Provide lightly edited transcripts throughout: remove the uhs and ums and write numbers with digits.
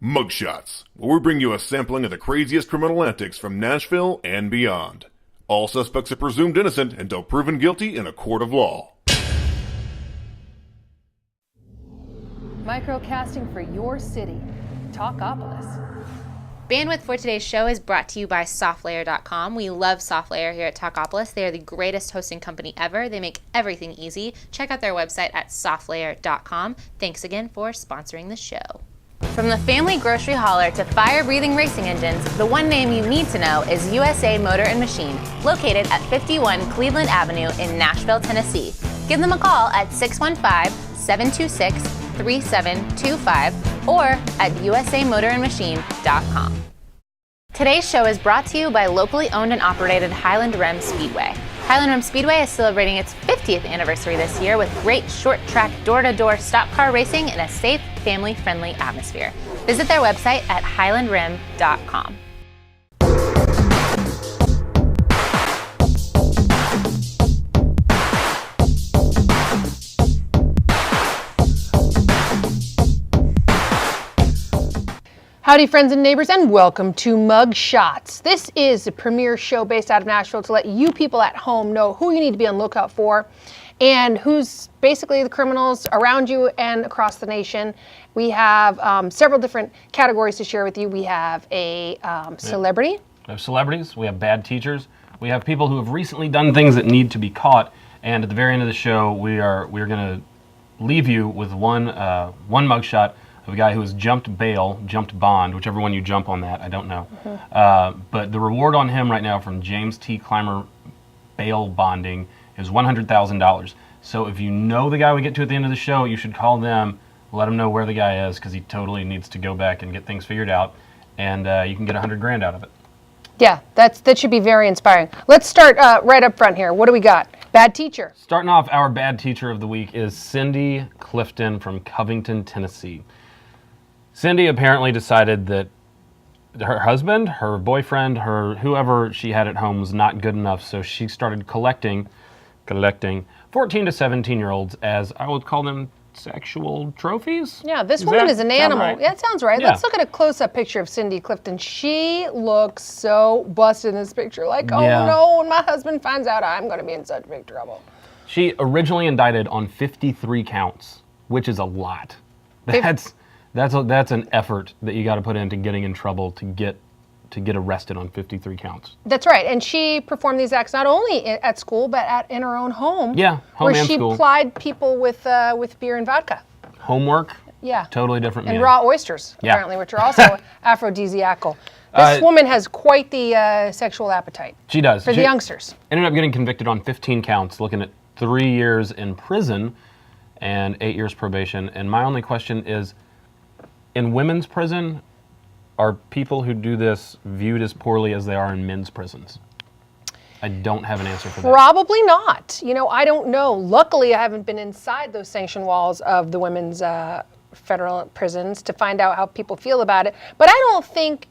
MUGSHOTZ, where we bring you a sampling of the craziest criminal antics from Nashville and beyond. All suspects are presumed innocent until proven guilty in a court of law. Microcasting for your city, Talkapolis. Bandwidth for today's show is brought to you by SoftLayer.com. We love SoftLayer here at Talkapolis. They are the greatest hosting company ever. They make everything easy. Check out their website at SoftLayer.com. Thanks again for sponsoring the show. From the family grocery hauler to fire-breathing racing engines, the one name you need to know is USA Motor and Machine, located at 51 Cleveland Avenue in Nashville, Tennessee. Give them a call at 615-726-3725 or at usamotorandmachine.com. Today's show is brought to you by locally owned and operated Highland Rim Speedway. Highland Rim Speedway is celebrating its 50th anniversary this year with great short-track, door-to-door stock car racing in a safe, family-friendly atmosphere. Visit their website at highlandrim.com. Howdy, friends and neighbors, and welcome to MUGSHOTZ. This is a premier show based out of Nashville to let you people at home know who you need to be on the lookout for and who's basically the criminals around you and across the nation. We have several different categories to share with you. We have a celebrity. We have celebrities. We have bad teachers. We have people who have recently done things that need to be caught. And at the very end of the show, we're going to leave you with one mugshot of a guy who has jumped bail, jumped bond, whichever one you jump on that, I don't know. But the reward on him right now from James T. Clymer bail bonding is $100,000. So if you know the guy we get to at the end of the show, you should call them, let him know where the guy is, because he totally needs to go back and get things figured out, and you can get $100,000 out of it. Yeah, that should be very inspiring. Let's start right up front here. What do we got? Bad teacher. Starting off, our bad teacher of the week is Cindy Clifton from Covington, Tennessee. Cindy apparently decided that her husband, her boyfriend, her whoever she had at home was not good enough, so she started collecting 14 to 17-year-olds as, I would call them, sexual trophies? Yeah, this woman is an animal. Right? Yeah, it sounds right. Yeah. Let's look at a close-up picture of Cindy Clifton. She looks so busted in this picture. Like, oh no, when my husband finds out, I'm going to be in such big trouble. She originally indicted on 53 counts, which is a lot. That's an effort that you got to put into getting in trouble to get arrested on 53 counts. That's right, and she performed these acts not only at school but in her own home. Yeah, home where and she school. Plied people with beer and vodka. Homework. Yeah. Totally different. And meaning. raw oysters, Yeah. apparently, which are also aphrodisiacal. This woman has quite the sexual appetite. She does. For the youngsters. Ended up getting convicted on 15 counts, looking at 3 years in prison and 8 years probation. And my only question is, in women's prison, are people who do this viewed as poorly as they are in men's prisons? I don't have an answer for that. Probably not. I don't know. Luckily, I haven't been inside those sanction walls of the women's federal prisons to find out how people feel about it. But I don't think,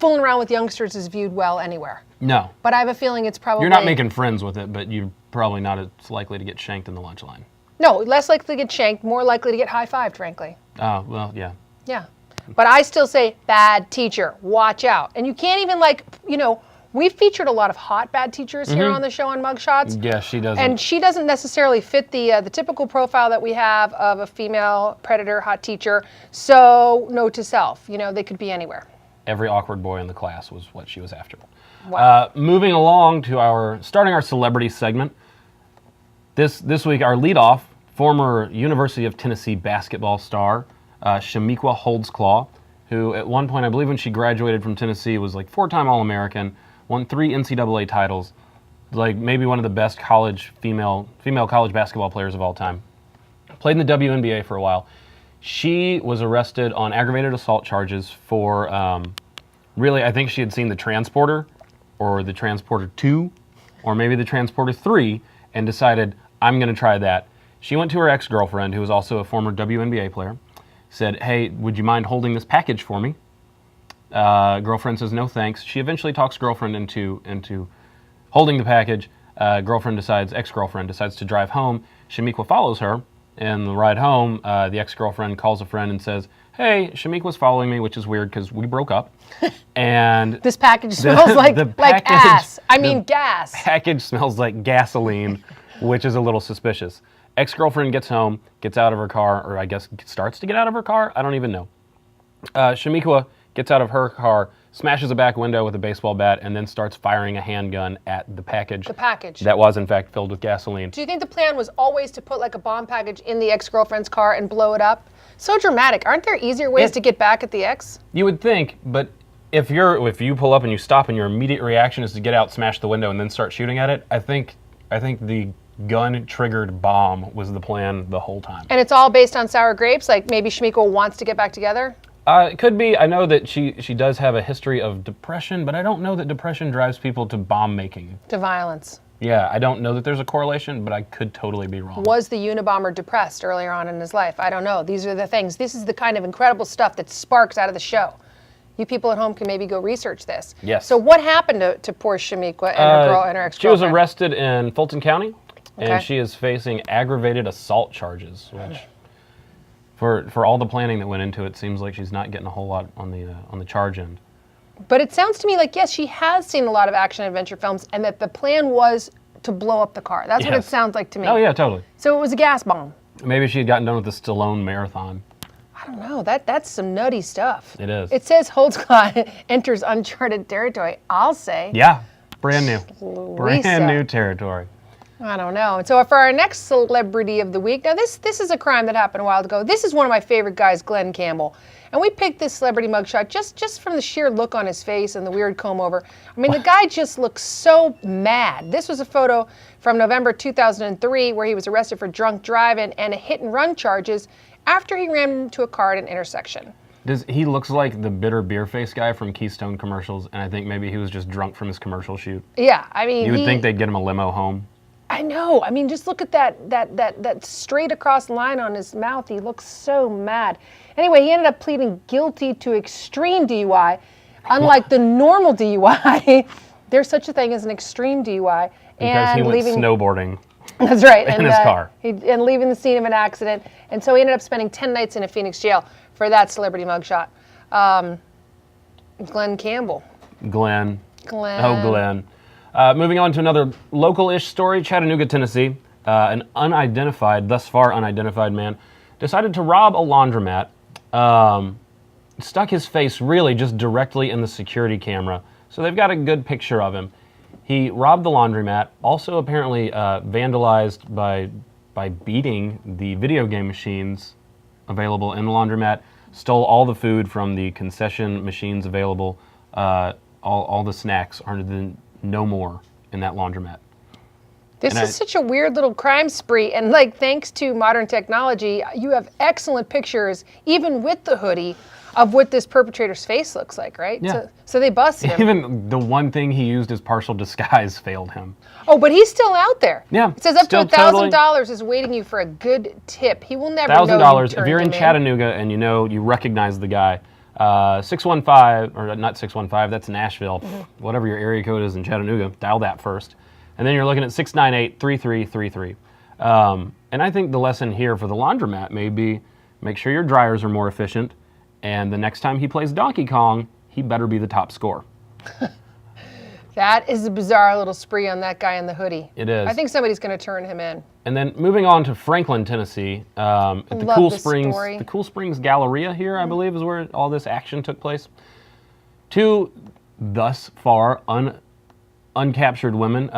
fooling around with youngsters is viewed well anywhere. No. But I have a feeling it's probably... You're not making friends with it, but you're probably not as likely to get shanked in the lunch line. No, less likely to get shanked, more likely to get high-fived, frankly. Oh, well, yeah. Yeah. But I still say, bad teacher, watch out. And you can't even we've featured a lot of hot bad teachers here on the show on MUGSHOTZ. Yeah, she doesn't. And she doesn't necessarily fit the typical profile that we have of a female predator hot teacher. So note to self, they could be anywhere. Every awkward boy in the class was what she was after. Wow. Moving along to starting our celebrity segment. This week, our leadoff, former University of Tennessee basketball star, Chamique Holdsclaw, who at one point, I believe when she graduated from Tennessee, was like 4-time All-American, won 3 NCAA titles, like maybe one of the best female college basketball players of all time. Played in the WNBA for a while. She was arrested on aggravated assault charges for, really, I think she had seen the Transporter, or the Transporter 2, or maybe the Transporter 3, and decided, I'm going to try that. She went to her ex-girlfriend, who was also a former WNBA player, said, hey, would you mind holding this package for me? Girlfriend says, no thanks. She eventually talks girlfriend into holding the package. Ex-girlfriend decides to drive home. Chamique follows her, and the ride home, the ex-girlfriend calls a friend and says, hey, Chamique was following me, which is weird because we broke up. And This package smells like ass. I mean gas. Package smells like gasoline, which is a little suspicious. Ex-girlfriend gets home, gets out of her car, or I guess starts to get out of her car. I don't even know. Chamique gets out of her car, smashes a back window with a baseball bat, and then starts firing a handgun at the package. The package. That was, in fact, filled with gasoline. Do you think the plan was always to put like a bomb package in the ex-girlfriend's car and blow it up? So dramatic. Aren't there easier ways to get back at the ex? You would think, but if you pull up and you stop and your immediate reaction is to get out, smash the window, and then start shooting at it, I think the gun-triggered bomb was the plan the whole time. And it's all based on sour grapes? Like maybe Chamique wants to get back together? It could be. I know that she does have a history of depression, but I don't know that depression drives people to bomb making. To violence. Yeah, I don't know that there's a correlation, but I could totally be wrong. Was the Unabomber depressed earlier on in his life? I don't know. These are the things. This is the kind of incredible stuff that sparks out of the show. You people at home can maybe go research this. Yes. So what happened to poor Chamique and her ex-girlfriend? She was arrested in Fulton County, Okay. and she is facing aggravated assault charges, which, for all the planning that went into it, seems like she's not getting a whole lot on the charge end. But it sounds to me like, yes, she has seen a lot of action adventure films and that the plan was to blow up the car. That's what it Yes. sounds like to me. Oh yeah, totally. So it was a gas bomb. Maybe she had gotten done with the Stallone marathon. I don't know. That's some nutty stuff. It is. It says Holdsclaw enters uncharted territory. I'll say. Yeah, brand new. Louisa. Brand new territory. I don't know. And so for our next celebrity of the week, now this is a crime that happened a while ago. This is one of my favorite guys, Glenn Campbell. And we picked this celebrity mugshot just from the sheer look on his face and the weird comb over. I mean, the guy just looks so mad. This was a photo from November 2003 where he was arrested for drunk driving and hit and run charges after he ran into a car at an intersection. He looks like the bitter beer face guy from Keystone commercials, and I think maybe he was just drunk from his commercial shoot. Yeah, I mean, You would think they'd get him a limo home. I know. I mean, just look at that straight across line on his mouth. He looks so mad. Anyway, he ended up pleading guilty to extreme DUI. Unlike the normal DUI, there's such a thing as an extreme DUI. Because he went snowboarding. That's right. In his car. And leaving the scene of an accident. And so he ended up spending 10 nights in a Phoenix jail for that celebrity mugshot. Glenn Campbell. Glenn. Glenn. Oh, Glenn. Moving on to another local-ish story, Chattanooga, Tennessee. An thus far unidentified man decided to rob a laundromat, stuck his face really just directly in the security camera. So they've got a good picture of him. He robbed the laundromat, also apparently vandalized by beating the video game machines available in the laundromat, stole all the food from the concession machines available, all the snacks are no more in that laundromat. This is such a weird little crime spree, and like thanks to modern technology, you have excellent pictures, even with the hoodie, of what this perpetrator's face looks like, right? Yeah. So they bust him. Even the one thing he used as partial disguise failed him. Oh, but he's still out there. Yeah. It says up to still totally $1,000 is waiting you for a good tip. He will never know $1,000 you if you're in turned him Chattanooga and you recognize the guy. 615, or not 615, that's Nashville. Whatever your area code is in Chattanooga, dial that first. And then you're looking at 698-3333. And I think the lesson here for the laundromat may be make sure your dryers are more efficient, and the next time he plays Donkey Kong, he better be the top score. That is a bizarre little spree on that guy in the hoodie. It is. I think somebody's going to turn him in. And then moving on to Franklin, Tennessee, at the Love Cool this Springs, story. the Cool Springs Galleria here, I believe, is where all this action took place. Two thus far uncaptured women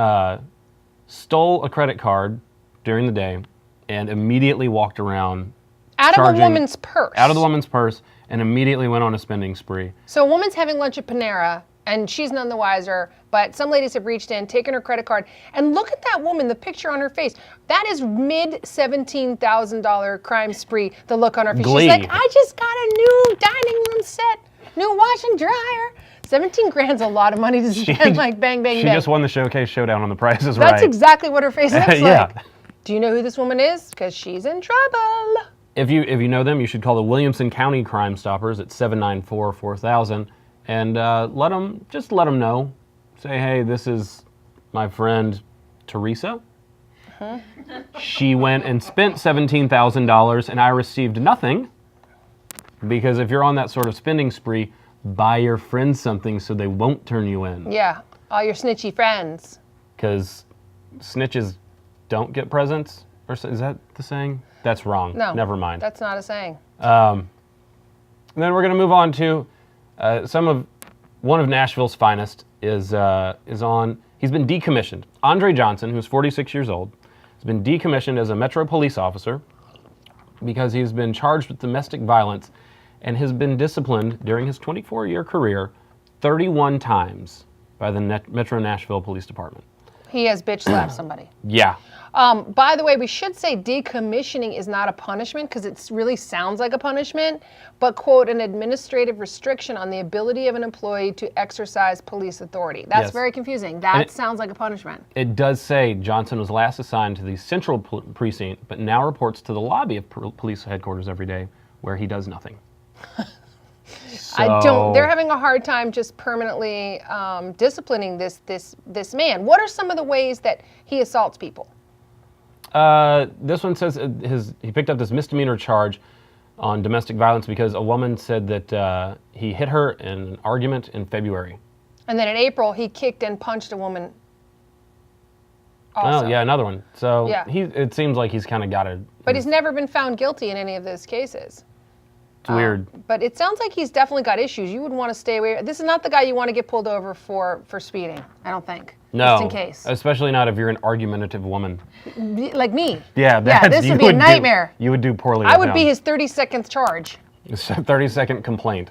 stole a credit card during the day and immediately walked around Out of a charging- woman's purse. out of the woman's purse and immediately went on a spending spree. So a woman's having lunch at Panera, and she's none the wiser, but some ladies have reached in, taken her credit card, and look at that woman, the picture on her face. That is mid-$17,000 crime spree, the look on her face. Glee. She's like, I just got a new dining room set, new wash and dryer. 17 grand's a lot of money to spend, like bang, bang, She bang. just won the Showcase Showdown on The Price is Right. That's exactly what her face looks Yeah. like. Do you know who this woman is? Because she's in trouble. If you know them, you should call the Williamson County Crime Stoppers at 794-4000 and let them know. Say, hey, this is my friend Teresa. She went and spent $17,000 and I received nothing. Because if you're on that sort of spending spree, buy your friends something so they won't turn you in. Yeah, all your snitchy friends. Because snitches don't get presents? Or is that the saying? That's wrong. No. Never mind. That's not a saying. And then we're going to move on to one of Nashville's finest is on. He's been decommissioned. Andre Johnson, who's 46 years old, has been decommissioned as a Metro police officer because he's been charged with domestic violence and has been disciplined during his 24-year career 31 times by the Metro Nashville Police Department. He has bitch slapped somebody. Yeah. By the way, we should say decommissioning is not a punishment because it really sounds like a punishment, but, quote, an administrative restriction on the ability of an employee to exercise police authority. That's Yes. very confusing. That sounds like a punishment. It does say Johnson was last assigned to the Central Precinct, but now reports to the lobby of police headquarters every day, where he does nothing. They're having a hard time just permanently disciplining this man. What are some of the ways that he assaults people? This one says he picked up this misdemeanor charge on domestic violence because a woman said that he hit her in an argument in February. And then in April, he kicked and punched a woman also. Oh, yeah, another one. So Yeah. it seems like he's kind of got it. But he's never been found guilty in any of those cases. It's weird. But it sounds like he's definitely got issues. You would want to stay away. This is not the guy you want to get pulled over for speeding, I don't think. No, Just in case. especially not if you're an argumentative woman. Like me. Yeah, this would be a nightmare. You would do poorly. I would be his 30-second charge. It's a 30-second complaint.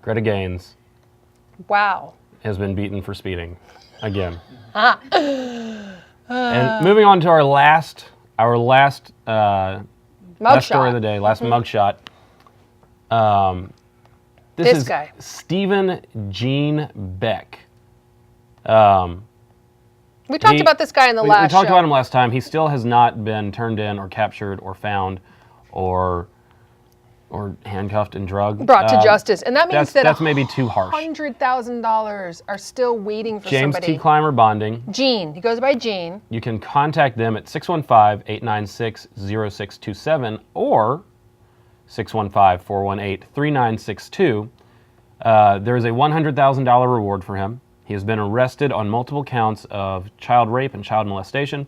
Greta Gaines Wow. has been beaten for speeding again. And moving on to our last Mugshot. story of the day, last mugshot. This This is guy. Stephen Gene Beck. We talked about this guy in the We last talked show. about him last time. He still has not been turned in or captured or found or handcuffed and drugged. Brought to justice. And that means that's maybe too harsh. $100,000 are still waiting for James somebody. T. Clymer bonding. Gene. He goes by Gene. You can contact them at 615-896-0627 or 615-418-3962. There is a $100,000 reward for him. He has been arrested on multiple counts of child rape and child molestation.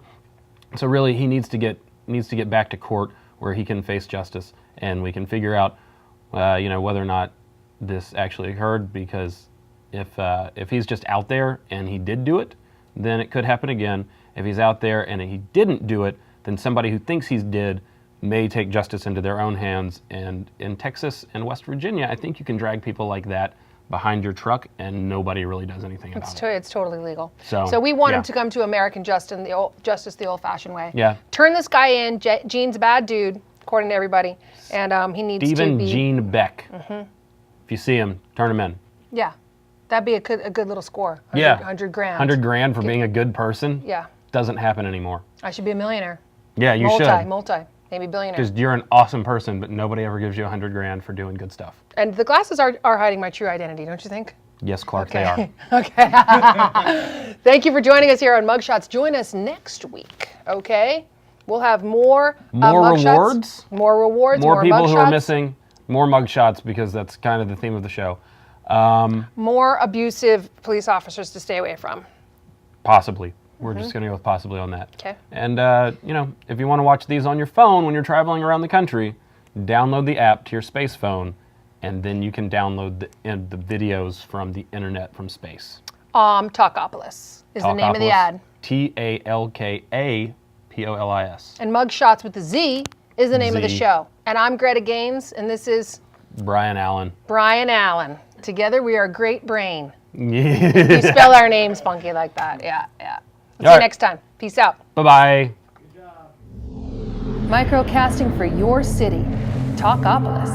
So really, he needs to get back to court where he can face justice, and we can figure out, whether or not this actually occurred. Because if he's just out there and he did do it, then it could happen again. If he's out there and he didn't do it, then somebody who thinks he did may take justice into their own hands. And in Texas and West Virginia, I think you can drag people like that behind your truck and nobody really does anything about it. It's totally legal. So we want yeah. him to come to American justice the old-fashioned way. Yeah. Turn this guy in. Gene's a bad dude, according to everybody, and he needs Stephen to be. Gene Beck. If you see him, turn him in. Yeah, that'd be a good little score. 100 grand. 100 grand for being a good person. Yeah. Doesn't happen anymore. I should be a millionaire. Yeah, you should. Maybe billionaire. Because you're an awesome person, but nobody ever gives you 100 grand for doing good stuff. And the glasses are hiding my true identity, don't you think? Yes, Clark, they are. Okay. Thank you for joining us here on Mugshots. Join us next week, okay? We'll have more mugshots, rewards. More rewards. More people mugshots, who are missing. More mugshots, because that's kind of the theme of the show. More abusive police officers to stay away from. Possibly. We're just going to go with possibly on that. Okay. And, if you want to watch these on your phone when you're traveling around the country, download the app to your space phone, and then you can download the videos from the internet from space. Talkapolis is the name of the ad. Talkapolis. And Mugshots with the Z is the name of the Z. show. And I'm Greta Gaines, and this is Brian Allen. Brian Allen. Together we are a great brain. Yeah. You spell our names funky like that. Yeah. See you right. next time. Peace out. Bye-bye. Microcasting for your city. Talkapolis.